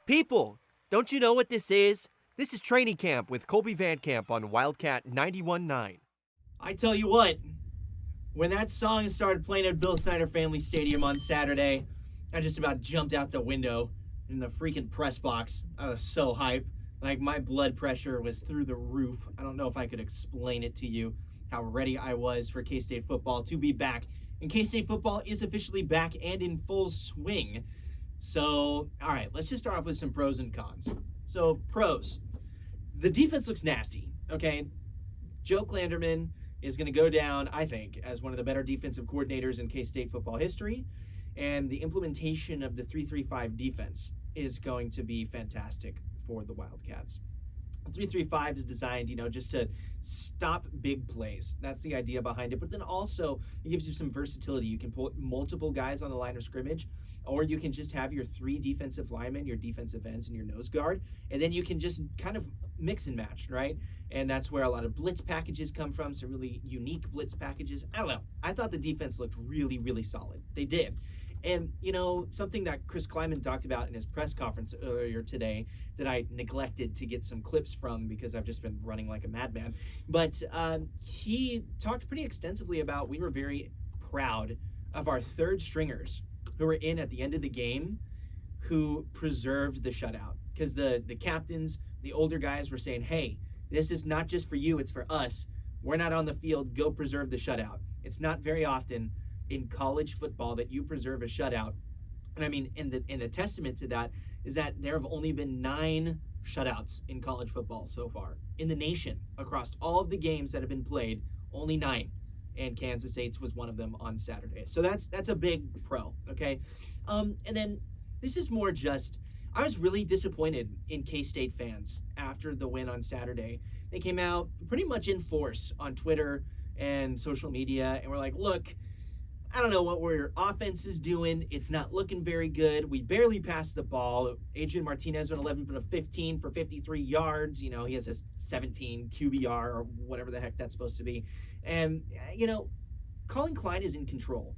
People, don't you know what this is? This is training camp with Kolby Van Camp on Wildcat 91.9. I tell you what, when that song started playing at Bill Snyder Family Stadium on Saturday, I just about jumped out the window in the freaking press box. I was so hyped. Like, my blood pressure was through the roof. I don't know if I could explain it to you, how ready I was for K-State football to be back. And K-State football is officially back and in full swing. So, all right, let's just start off with some pros and cons. So, pros. The defense looks nasty, okay? Joe Klanderman is going to go down, I think, as one of the better defensive coordinators in K-State football history. And the implementation of the 3-3-5 defense is going to be fantastic for the Wildcats. 3-3-5 is designed, just to stop big plays. That's the idea behind it. But then also, it gives you some versatility. You can put multiple guys on the line of scrimmage, or you can just have your 3 defensive linemen, your defensive ends, and your nose guard, and then you can just kind of mix and match, right? And that's where a lot of blitz packages come from, some really unique blitz packages. I don't know. I thought the defense looked really, really solid. They did. And, something that Chris Kleiman talked about in his press conference earlier today that I neglected to get some clips from because I've just been running like a madman. But he talked pretty extensively about we were very proud of our third stringers who were in at the end of the game who preserved the shutout. Because the captains, the older guys were saying, hey, this is not just for you, it's for us. We're not on the field, go preserve the shutout. It's not very often in college football that you preserve a shutout. And I mean, and the testament to that is that there have only been 9 shutouts in college football so far in the nation. Across all of the games that have been played, only 9. And Kansas State's was one of them on Saturday. So that's a big pro, okay? And then this is more just, I was really disappointed in K-State fans after the win on Saturday. They came out pretty much in force on Twitter and social media and were like, look, I don't know what our offense is doing. It's not looking very good. We barely passed the ball. Adrian Martinez went 11 for 15 for 53 yards. He has a 17 QBR or whatever the heck that's supposed to be. And, Colin Klein is in control.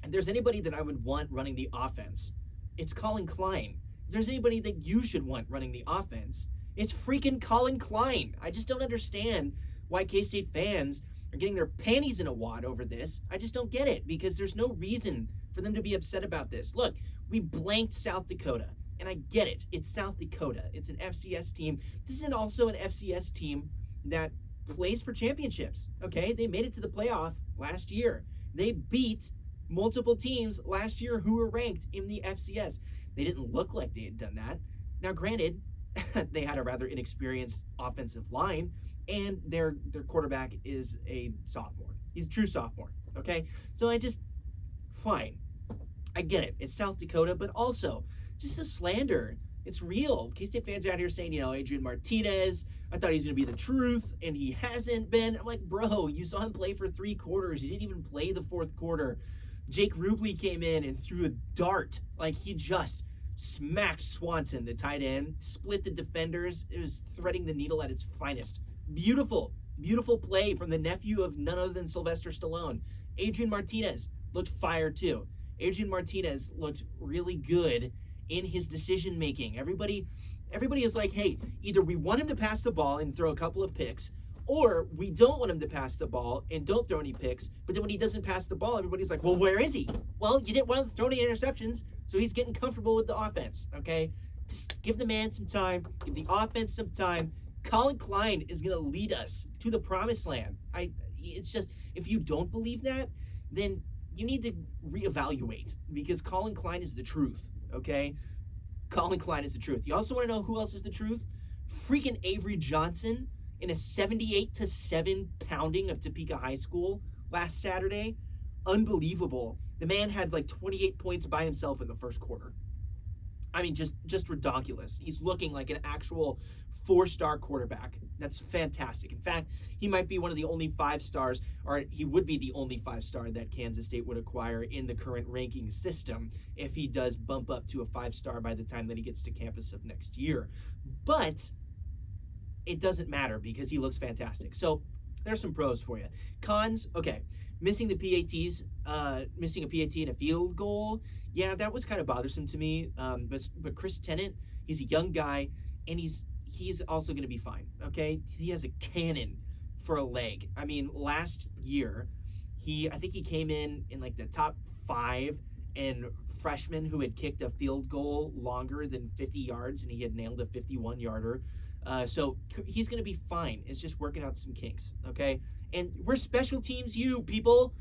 If there's anybody that I would want running the offense, it's Colin Klein. If there's anybody that you should want running the offense, it's freaking Colin Klein. I just don't understand why K-State fans are getting their panties in a wad over this. I just don't get it because there's no reason for them to be upset about this. Look, we blanked South Dakota, and I get it. It's South Dakota. It's an FCS team. This is also an FCS team that plays for championships, okay? They made it to the playoff last year. They beat multiple teams last year who were ranked in the FCS. They didn't look like they had done that. Now, granted, they had a rather inexperienced offensive line, and their quarterback is a sophomore. He's a true sophomore, okay? So fine. I get it. It's South Dakota, but also just the slander. It's real. K-State fans are out here saying, Adrian Martinez, I thought he was going to be the truth, and he hasn't been. I'm like, bro, you saw him play for 3 quarters. He didn't even play the 4th quarter. Jake Rubley came in and threw a dart. Like, he just smacked Swanson, the tight end, split the defenders. It was threading the needle at its finest. Beautiful, beautiful play from the nephew of none other than Sylvester Stallone. Adrian Martinez looked fire too. Adrian Martinez looked really good in his decision making. Everybody is like, hey, either we want him to pass the ball and throw a couple of picks, or we don't want him to pass the ball and don't throw any picks. But then when he doesn't pass the ball, everybody's like, well, where is he? Well, you didn't want him to throw any interceptions, so he's getting comfortable with the offense, okay? Just give the man some time, give the offense some time. Colin Klein is going to lead us to the promised land. It's just, if you don't believe that, then you need to reevaluate because Colin Klein is the truth, okay? Colin Klein is the truth. You also want to know who else is the truth? Freaking Avery Johnson in a 78-7 pounding of Topeka High School last Saturday. Unbelievable. The man had like 28 points by himself in the first quarter. I mean, just ridiculous. He's looking like an actual 4-star quarterback. That's fantastic. In fact, he might be one of the only 5-stars, or he would be the only 5-star that Kansas State would acquire in the current ranking system if he does bump up to a 5-star by the time that he gets to campus of next year. But it doesn't matter because he looks fantastic. So there's some pros for you. Cons, okay. Missing the PATs, missing a PAT and a field goal Yeah, that was kind of bothersome to me. But Chris Tennant, he's a young guy, and he's also going to be fine. Okay, he has a cannon for a leg. I mean, last year, I think he came in like the top 5 and freshmen who had kicked a field goal longer than 50 yards, and he had nailed a 51-yarder. So he's going to be fine. It's just working out some kinks, okay? And we're special teams, you people.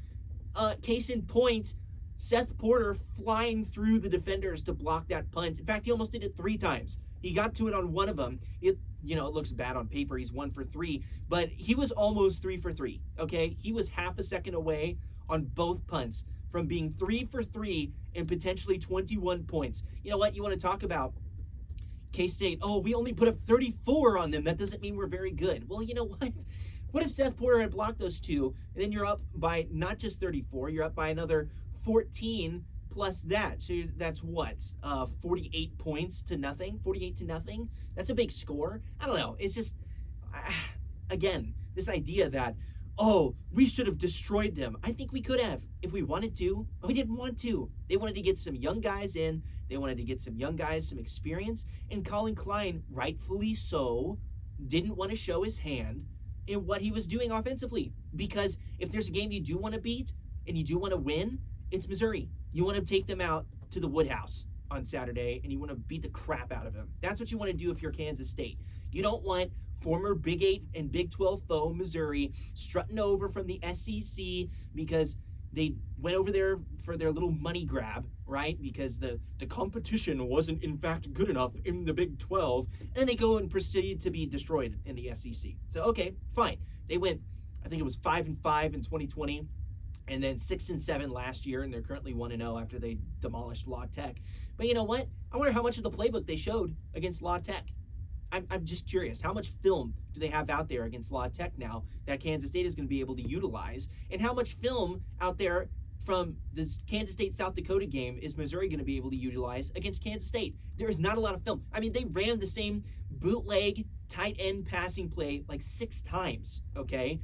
Case in point, Seth Porter flying through the defenders to block that punt. In fact, he almost did it 3 times. He got to it on one of them. It looks bad on paper. He's 1 for 3, but he was almost 3 for 3, okay? He was half a second away on both punts from being 3 for 3 and potentially 21 points. You know what? You want to talk about K-State? Oh, we only put up 34 on them. That doesn't mean we're very good. Well, you know what? What if Seth Porter had blocked those 2, and then you're up by not just 34, you're up by another 14 plus that. So that's what? 48 points to nothing? 48 to nothing? That's a big score. I don't know. It's just, again, this idea that, oh, we should have destroyed them. I think we could have if we wanted to, but we didn't want to. They wanted to get some young guys in. They wanted to get some young guys some experience. And Colin Klein, rightfully so, didn't want to show his hand in what he was doing offensively. Because if there's a game you do want to beat and you do want to win, it's Missouri. You want to take them out to the Woodhouse on Saturday, and you want to beat the crap out of them. That's what you want to do if you're Kansas State. You don't want former Big 8 and Big 12 foe Missouri strutting over from the SEC because they went over there for their little money grab, right? Because the competition wasn't in fact good enough in the Big 12, and they go and proceed to be destroyed in the SEC. So okay, fine. They went, I think it was 5-5 in 2020, and then 6-7 last year, and they're currently 1-0 after they demolished La Tech. But you know what? I wonder how much of the playbook they showed against La Tech. I'm just curious. How much film do they have out there against La Tech now that Kansas State is going to be able to utilize? And how much film out there from this Kansas State-South Dakota game is Missouri going to be able to utilize against Kansas State? There is not a lot of film. I mean, they ran the same bootleg tight end passing play like 6 times, okay?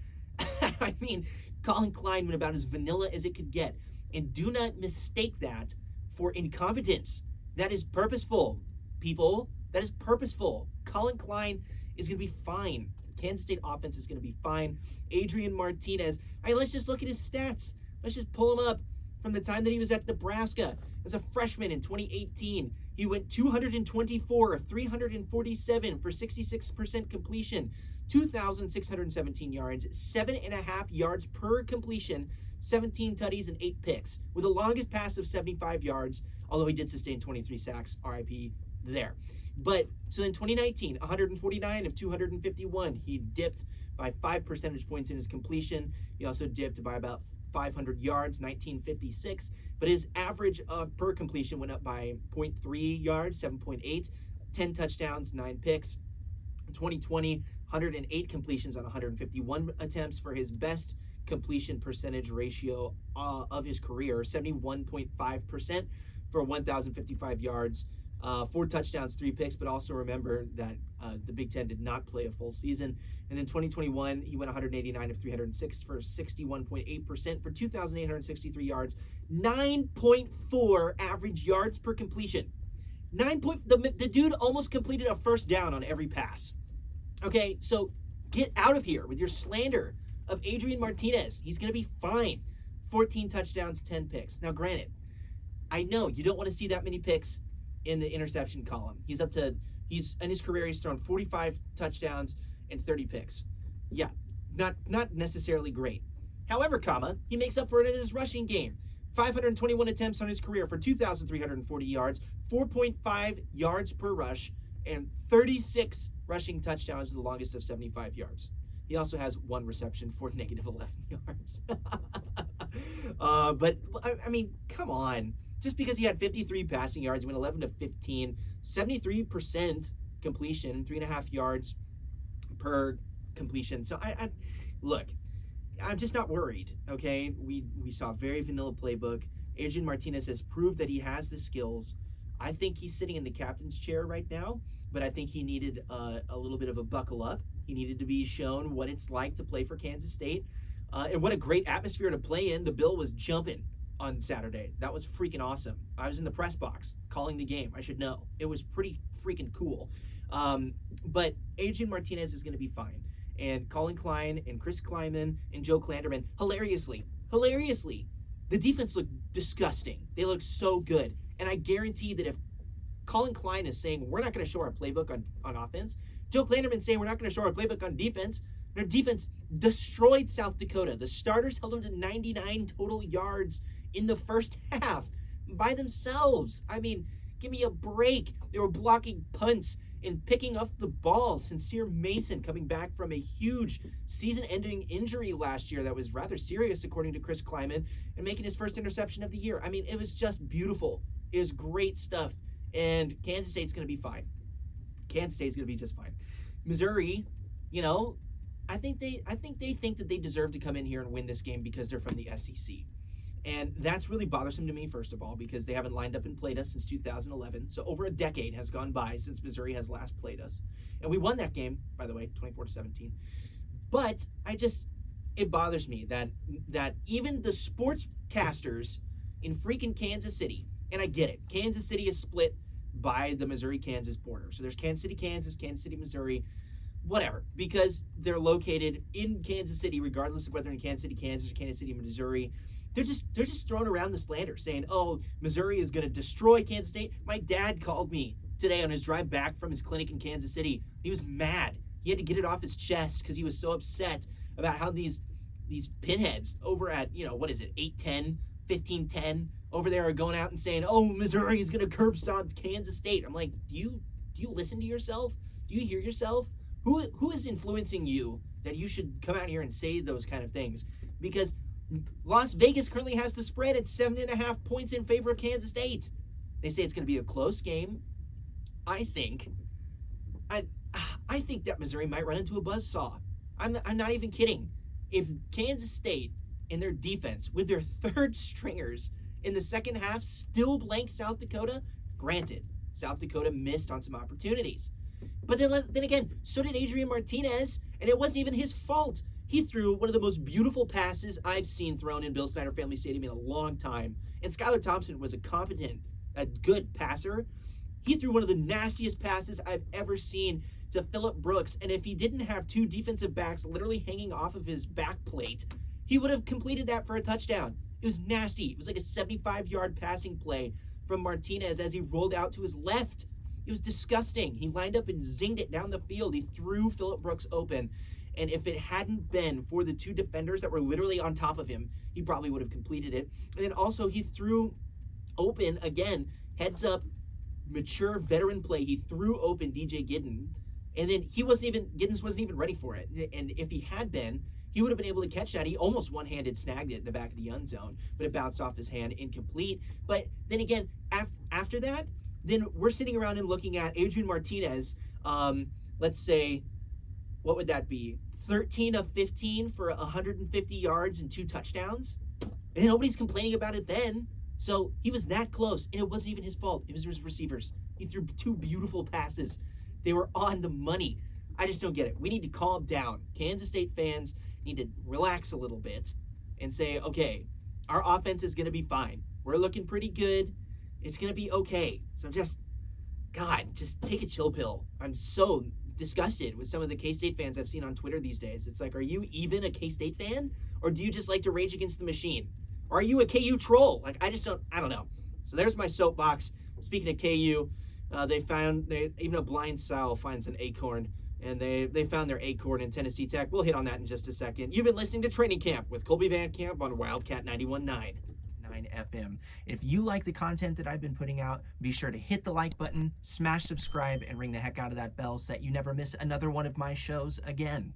I mean, Colin Klein went about as vanilla as it could get. And do not mistake that for incompetence. That is purposeful, people. That is purposeful. Colin Klein is going to be fine. Kansas State offense is going to be fine. Adrian Martinez. All right, let's just look at his stats. Let's just pull him up from the time that he was at Nebraska. As a freshman in 2018, he went 224 of 347 for 66% completion, 2,617 yards, 7.5 yards per completion, 17 tutties, and 8 picks, with the longest pass of 75 yards, although he did sustain 23 sacks, RIP there. But so in 2019, 149 of 251, he dipped by 5 percentage points in his completion. He also dipped by about 500 yards, 1956. But his average per completion went up by 0.3 yards, 7.8, 10 touchdowns, 9 picks. In 2020, 108 completions on 151 attempts for his best completion percentage ratio of his career, 71.5% for 1,055 yards. 4 touchdowns, 3 picks, but also remember that the Big Ten did not play a full season. And in 2021, he went 189 of 306 for 61.8% for 2,863 yards, 9.4 average yards per completion. The dude almost completed a first down on every pass. Okay, so get out of here with your slander of Adrian Martinez. He's going to be fine. 14 touchdowns, 10 picks. Now, granted, I know you don't want to see that many picks in the interception column. He's in his career, he's thrown 45 touchdowns and 30 picks. Yeah, not necessarily great. However, he makes up for it in his rushing game. 521 attempts on his career for 2,340 yards, 4.5 yards per rush, and 36 rushing touchdowns, the longest of 75 yards. He also has 1 reception for negative 11 yards. But, I mean, come on. Just because he had 53 passing yards, he went 11 to 15, 73% completion, 3.5 yards per completion. So look, I'm just not worried. Okay, we saw a very vanilla playbook. Adrian Martinez has proved that he has the skills. I think he's sitting in the captain's chair right now, but I think he needed a little bit of a buckle up. He needed to be shown what it's like to play for Kansas State, and what a great atmosphere to play in. The Bill was jumping on Saturday. That was freaking awesome. I was in the press box calling the game. I should know. It was pretty freaking cool. But Adrian Martinez is going to be fine. And Colin Klein and Chris Kleiman and Joe Klanderman, hilariously, the defense looked disgusting. They looked so good. And I guarantee that if Colin Klein is saying, we're not going to show our playbook on offense, Joe Klanderman saying, we're not going to show our playbook on defense, their defense destroyed South Dakota. The starters held them to 99 total yards in the first half by themselves. I mean, give me a break. They were blocking punts and picking up the ball. Sincere Mason coming back from a huge season-ending injury last year that was rather serious, according to Chris Kleiman, and making his first interception of the year. I mean, it was just beautiful. It was great stuff. And Kansas State's going to be fine. Kansas State's going to be just fine. Missouri, you know, I think they think that they deserve to come in here and win this game because they're from the SEC. And that's really bothersome to me, first of all, because they haven't lined up and played us since 2011. So over a decade has gone by since Missouri has last played us. And we won that game, by the way, 24-17. But it bothers me that even the sportscasters in freaking Kansas City, and I get it, Kansas City is split by the Missouri-Kansas border. So there's Kansas City, Kansas, Kansas City, Missouri, whatever, because they're located in Kansas City, regardless of whether in Kansas City, Kansas, or Kansas City, Missouri. They're just throwing around the slander, saying, oh, Missouri is going to destroy Kansas State. My dad called me today on his drive back from his clinic in Kansas City. He was mad. He had to get it off his chest because he was so upset about how these pinheads over at, 8-10, 15-10 over there are going out and saying, oh, Missouri is going to curb stomp Kansas State. I'm like, do you listen to yourself? Do you hear yourself? Who is influencing you that you should come out here and say those kind of things? Because Las Vegas currently has the spread at 7.5 points in favor of Kansas State. They say it's going to be a close game. I think that Missouri might run into a buzzsaw. I'm not even kidding. If Kansas State and their defense, with their third stringers in the second half, still blank South Dakota, granted, South Dakota missed on some opportunities. But then again, so did Adrian Martinez, and it wasn't even his fault. He threw one of the most beautiful passes I've seen thrown in Bill Snyder Family Stadium in a long time. And Skylar Thompson was a good passer. He threw one of the nastiest passes I've ever seen to Phillip Brooks. And if he didn't have two defensive backs literally hanging off of his back plate, he would have completed that for a touchdown. It was nasty. It was like a 75-yard passing play from Martinez as he rolled out to his left. It was disgusting. He lined up and zinged it down the field. He threw Phillip Brooks open. And if it hadn't been for the two defenders that were literally on top of him, he probably would have completed it. And then also he threw open, again, heads up, mature veteran play. He threw open DJ Giddens. And then Giddens wasn't even ready for it. And if he had been, he would have been able to catch that. He almost one-handed snagged it in the back of the end zone, but it bounced off his hand, incomplete. But then again, after that, then we're sitting around and looking at Adrian Martinez, let's say, what would that be? 13 of 15 for 150 yards and 2 touchdowns? And nobody's complaining about it then. So he was that close, and it wasn't even his fault. It was his receivers. He threw 2 beautiful passes. They were on the money. I just don't get it. We need to calm down. Kansas State fans need to relax a little bit and say, okay, our offense is going to be fine. We're looking pretty good. It's going to be okay. So just take a chill pill. I'm so disgusted with some of the K-State fans I've seen on Twitter these days. It's like, are you even a K-State fan? Or do you just like to rage against the machine? Or are you a KU troll? Like, I don't know. So there's my soapbox. Speaking of KU, even a blind sow finds an acorn, and they found their acorn in Tennessee Tech. We'll hit on that in just a second. You've been listening to Training Camp with Kolby Van Camp on Wildcat 91.9 FM. If you like the content that I've been putting out, be sure to hit the like button, smash subscribe, and ring the heck out of that bell so that you never miss another one of my shows again.